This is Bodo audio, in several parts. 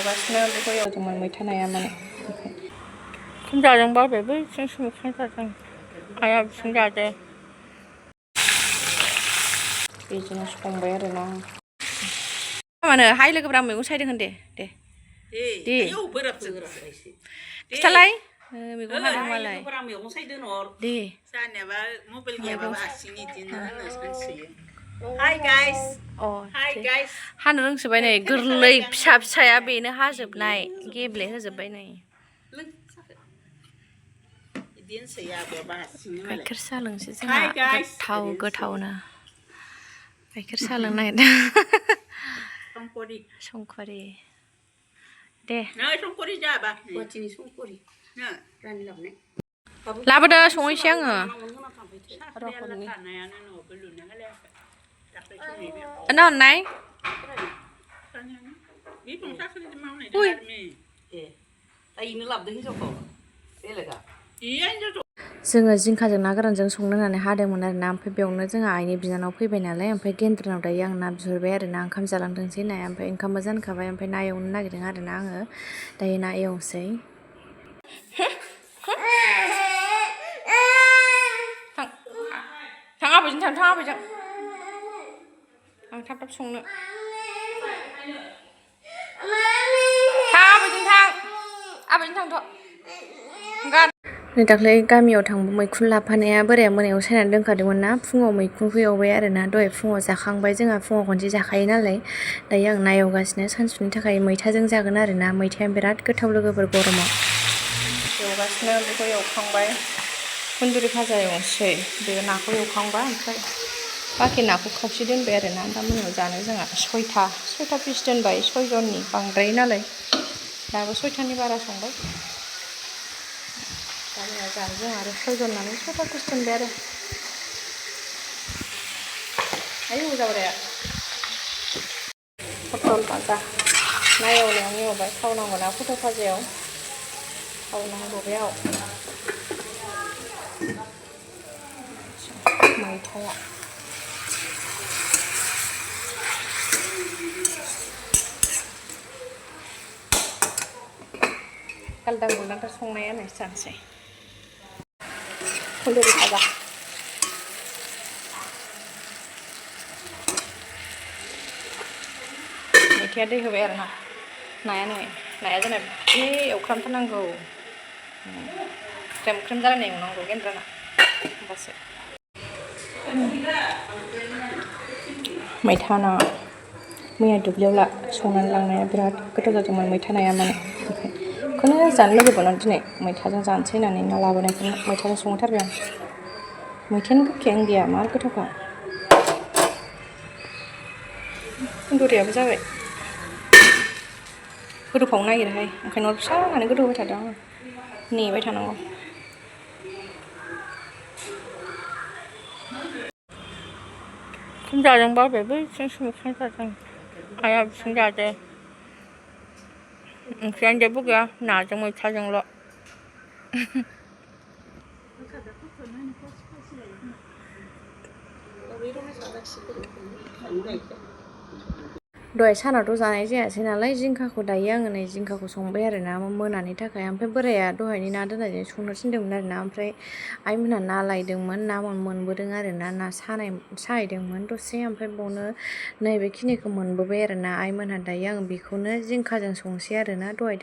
एवगासिनो बेखौ एवदोंमोन मैथा नाया माने ओंखाम जादोंबा बेबो जों ओंखाम जादों आइया बिथिं जादो बिदिनो संबाय आरोना मानो हाय लोगोफोरा मैगं सायदों होन दे खिथालाय मैगं हादों मालाय दे जानायाबा मबाइल गैयाबा हारसिंनि इदिनो होनो सानसोयो हाय गाइस हाय गाइस हानो रोंसोबाय नै गोरलै फिसा फिसाया बेनो हाजोबनाय गेब्लेहोजोबबाय नै गाइखेर साहा लोंसै जोंहा गोथावनो गाइखेर साहा लोंनो नागिरदों संखरि दे लाबोदो संहैसै आङो ना हरनाय जोङो जिंखाजों ना गोरानजों संनो होननानै हादोंमोन आरोना ओमफ्राय बेयावनो जोंहा आइनि बिनानाव फैबाय नालाय ओमफ्राय गेन्द्रनाव दायो आं ना बिहरबाय आरोना ओंखाम जालांथोंसै नाया ओमफ्राय ओंखामबो जानखाबाय ओमफ्राय ना एवनो नागिरदों आरोना आङो दायो ना एवनोसै थां आबैजों थां आबैजों आं थाब थाब संनो आबैजों थांथ' नै दाख्लै गामियाव थांबा मैखुन लाफानाया बोराया मोनायाव सायनानै दोनखादोंमोन ना फुङाव मैखुनखौ एवबाय आरोना दहाय फुङाव जाखांबाय जोंहा फुङाव खनसे जाखायो नालाय दायो आं ना एवगासिनो सानसुनि थाखाय मैथाजों जागोन आरोना मैथाया बिराद गोथाव लोगोफोर गरमाव एवगासिनो बेखौ एवखांबाय कुन्दुरि भाजा एवनोसै बे नाखौ एवखांबा ओमफ्राय बाखि नाखौ खावसे दोनबाय आरोना दा मोनायाव जानो जोंहा सयथा पिस दोनबाय 6 जननि बांद्राय नालाय दाबो 6थानि बारा संबाय दा मोनायाव जानो जों आरो 6 जन नालाय 6था पिस दोनबाय आरो आयौ जाबाय पटल भाजा ना एवनायावनो एवबाय थाव नांगौ ना पटल भाजायाव थाव नांगौ बेयाव मैथाया गालदां गुलदांथार संनाया नै जानोसै कुन्दुरि भाजा मैथाया दै होबाय आरोना नाया जोंना बे एवख्रामथारनांगौ ख्रेम ख्रेम जालायनाय एवनांगौ गेन्द्राना होमबासो मैथा ना मैया दुब्लियाव संनानै लांनाया बिराद गोथाव जादोंमोन मैथा नाया माने बेखौनो जानो लुगैबावनानै दिनै मैथाजों जानोसै होननानै ना लाबोनायखौनो मैथाजों संथारबाय आं मैथायानो गोखैयानो गैया मार गोथावखा कुन्दुरियाबो जाबाय गोदौफावनो नागिरोहाय ओंखायनो अर फिसा होनानै गोदौ होबाय थादों आङो नेबाय थानांगौ ओंखाम जादोंबा बेबो जों ओंखाम जादों आइया बिथिं जादो ओंख्रियानो जेबो गैया नाजों मैथाजोंल' दहाय सानावथ' जानाय जायासै नालाय जिंखाखौ दायो आङो नै जिंखाखौ संबाय आरोना मोनानि थाखाय ओमफ्राय बोराया दहायनि ना दोननायजों संनो थिनदोंमोन आरोना ओमफ्राय आइमोनहा ना लायदोंमोन ना मोनबोदों आरोना ना साहैदोंमोन दसे ओमफ्राय बावनो नैबेखिनिखौ मोनबोबाय आरोना आइमोनहा दायो आं बेखौनो जिंखाजों संसै आरोना दहाय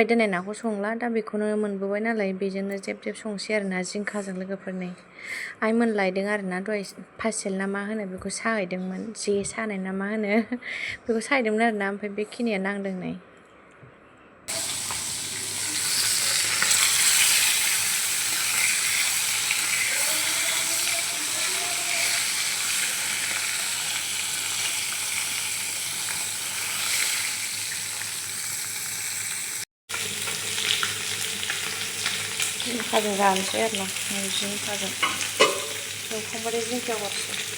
दोननाय नाखौ संला दा बेखौनो मोनबोबाय नालाय बेजोंनो जेब संसै आरोना जिंखाजों लोगोफोरनि आइमोन लायदों आरोना दहाय फासेल ना मा होनो बेखौ साहैदोंमोन जे सानाय ना मा होनो बेखौ सायदोंमोन आरोना ओमफ्राय बेखिनिया नांदों नै जिंखाजों जानोसै आरोना जिंखाजों एवखांबाथाय जिंखायाव हरसै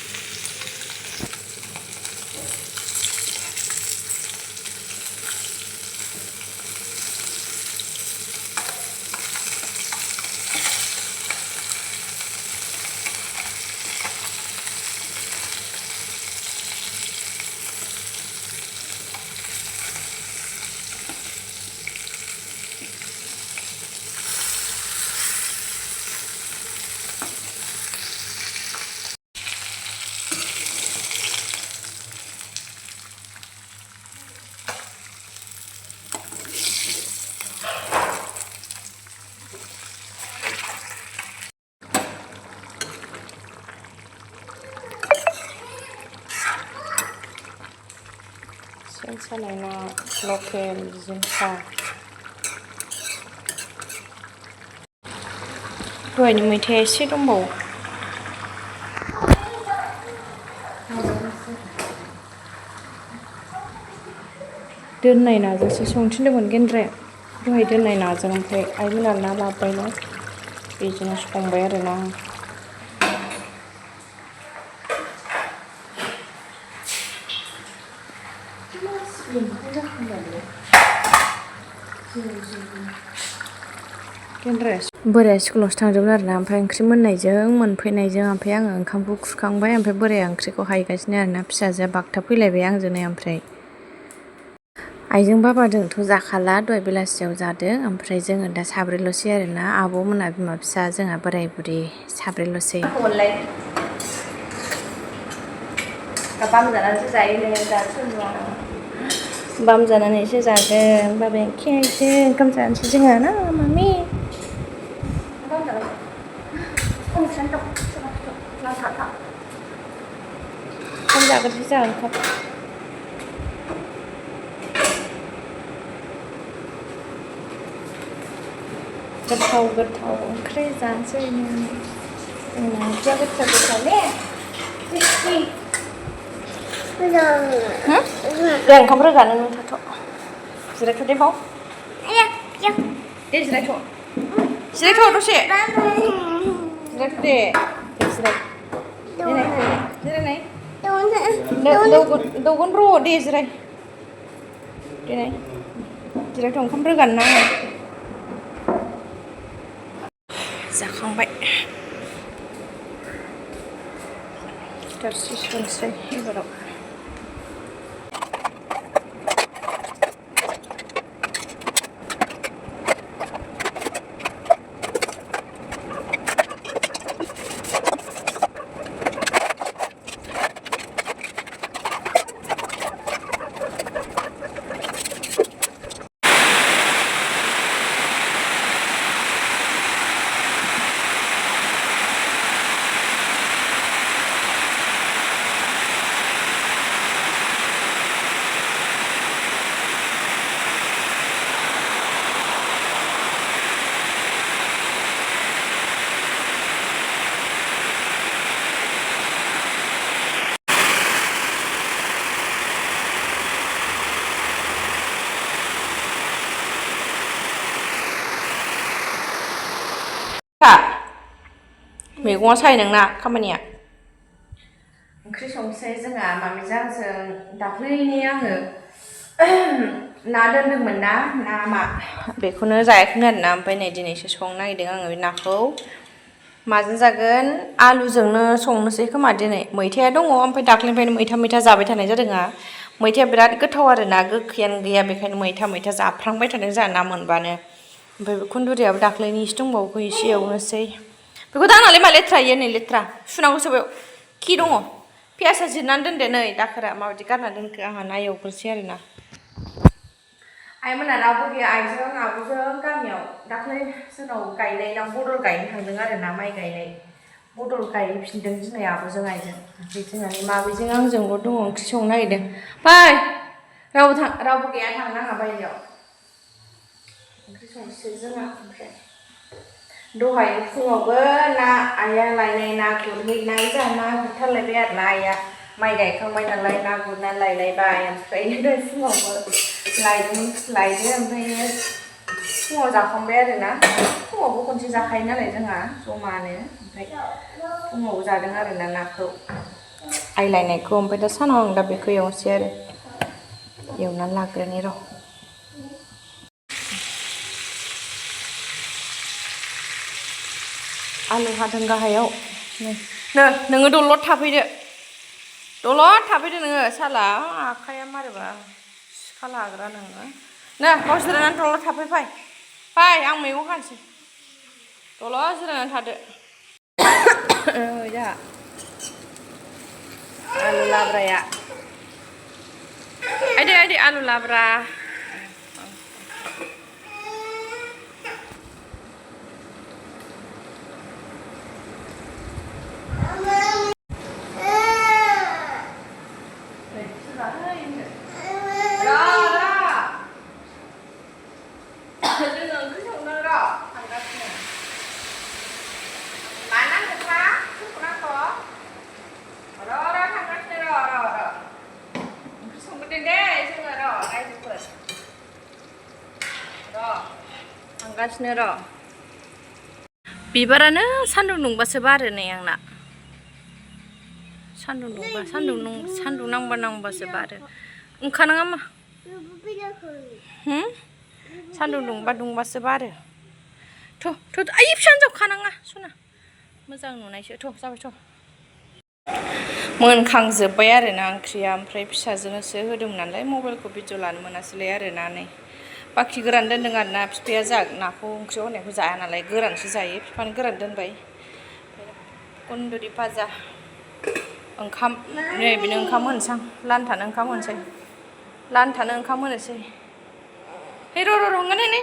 सानसानाय ना लकेल जिंखा दहायनि मैथाया एसे दंबावो दोननाय नाजोंसो संनो थिनदोंमोन गेन्द्राया दहाय दोननाय नाजों ओमफ्राय आइमोना ना लाबोबायना बेजोंनो संबाय आरोना बोराया स्कुलावसो थांदोंमोन आरोना ओमफ्राय ओंख्रि मोननायजों मोनफैनायजों ओमफ्राय आङो ओंखामखौ खुरखांबाय ओमफ्राय बोराया ओंख्रिखौ हायगासिनो आरोना फिसाजोआ बागथाब फैलायबाय आंजोंनो ओमफ्राय आइजों बाबाजोंथ' जाखाला दहाय बेलासियाव जादों ओमफ्राय जोङो दा साब्रैल'सै आरोना आब'मोना बिमा फिसा जोंहा बोराय बुरि साब्रैल'सै बाम जानानैसो जायो बाम जानानैसो जागोन बाबाया खेनसे ओंखाम जानोसै जोंहा ना मामि ओंखाम जाग्रोसै जोंहा ओंखाम गोथाव गोथाव ओंख्रि जानोसै जोंना ओंख्रिया गोथाव गोथाव ने दे ओंखाम रोगानो नों थाथ' जिरायथ' दे बाव दे जिरायथ' दसे जिरायथ' दे जिरायनाय दौगोन र' दे जिराय देनाय जिरायथ' ओंखाम रोगानो ना जाखांबाय थोरसि सुनोसै एबाराव मैगङा साय नोंना खामानिया ओंख्रि संसै जोंहा मामिजों आंजों दाख्लैनि आङो ना दोन्दोंमोन ना मा बेखौनो जायाखैमोन आरोना ओमफ्राय नै दिनैसो संनो नागिरदों आङो बे नाखौ माजों जागोन आलुजोंनो संनोसै खोमा दिनै मैथाया दङ ओमफ्राय दाख्लैनिफ्रायनो मैथा जाबाय थानाय जादों आंहा मैथाया बिराद गोथाव आरोना गोखैयानो गैया बेखायनो मैथा जाफ्रांबाय थादों जोंहा ना मोनबानो ओमफ्राय बे खुन्दुरियाबो दाख्लैनि एसे दंबावो एसे एवनोसै बेखौ दांनालाय मा लेथ्रा इयो नै लेथ्रा सुनांगौसो बेयाव खि दङ पियासा जिरनानै दोनदो नै दाखोरा माबायदि गारना दोनखो आंहा ना एवग्रोसै आरोना आइमोना रावबो गैया आइजों आब'जों गामियाव दाख्लै जोंनाव गायनायनाव बदल गायनो थांदों आरोना माइ गायनाय बदल गायफिनदों दिनै आब'जों आइजों ओमफ्राय जोंहानि मामिजों आंजोंल' दङ ओंख्रि संनो नागिरदों फै रावबो गैया थांनाङा बायहेरायाव ओंख्रि संसै जोंहा ओमफ्राय दहाय फुङावबो ना आइया लायनाय ना गुरहैनाय जोंहा ना गुरथारलायबाय आरोना आइया माइ गायखांबाय नालाय ना गुरनानै लायलायबाय ओमफ्राय दहाय फुङावबो लायदो ओमफ्राय फुङाव जाखांबाय आरोना फुङावबो खनसे जाखायो नालाय जोंहा जमानो ओमफ्राय फुङाव जादों आरोना नाखौ आइ लायनायखौ ओमफ्राय दा सानाव आं दा बेखौ एवनोसै आरो एवनानै लाग्रोनि र' आलु हादों गाहायाव नोङो दलद थाफैदो नोङो साला आखाइया मारैबा सिखा लाग्रा नोङो बाव जिरायनानै दलद थाफै फै आं मैगं हानोसै दलद जिरायनानै थादो जोंहा आलु लाब्राया आइदै आलु लाब्रा खागासिनो र' बिबारानो सान्दुं दुंबासो बारो नै आंना सान्दुं नांबासो बारो ओंखारनाङा मा सान्दुं दुंबासो बारो थ' आइ फिसा हिन्जाव खानाङा सना मोजां नुनायसो जाबाय मोनखांजोब्बाय आरोना ओंख्रिया ओमफ्राय फिसाजोनोसो होदोंमोन नालाय मबाइलखौ भिडिअ लानो मोनासैलाय आरोना नै बाखि गोरान दोन्दों आरोना बिफाया नाखौ ओंख्रियाव होनायखौ जाया नालाय गोरानसो जायो बिफानो गोरान दोनबाय कुन्दुरि भाजा ओंखाम नै बेनो ओंखाम होनोसै लान्थानो ओंखाम होनोसै है र' हंगोन नै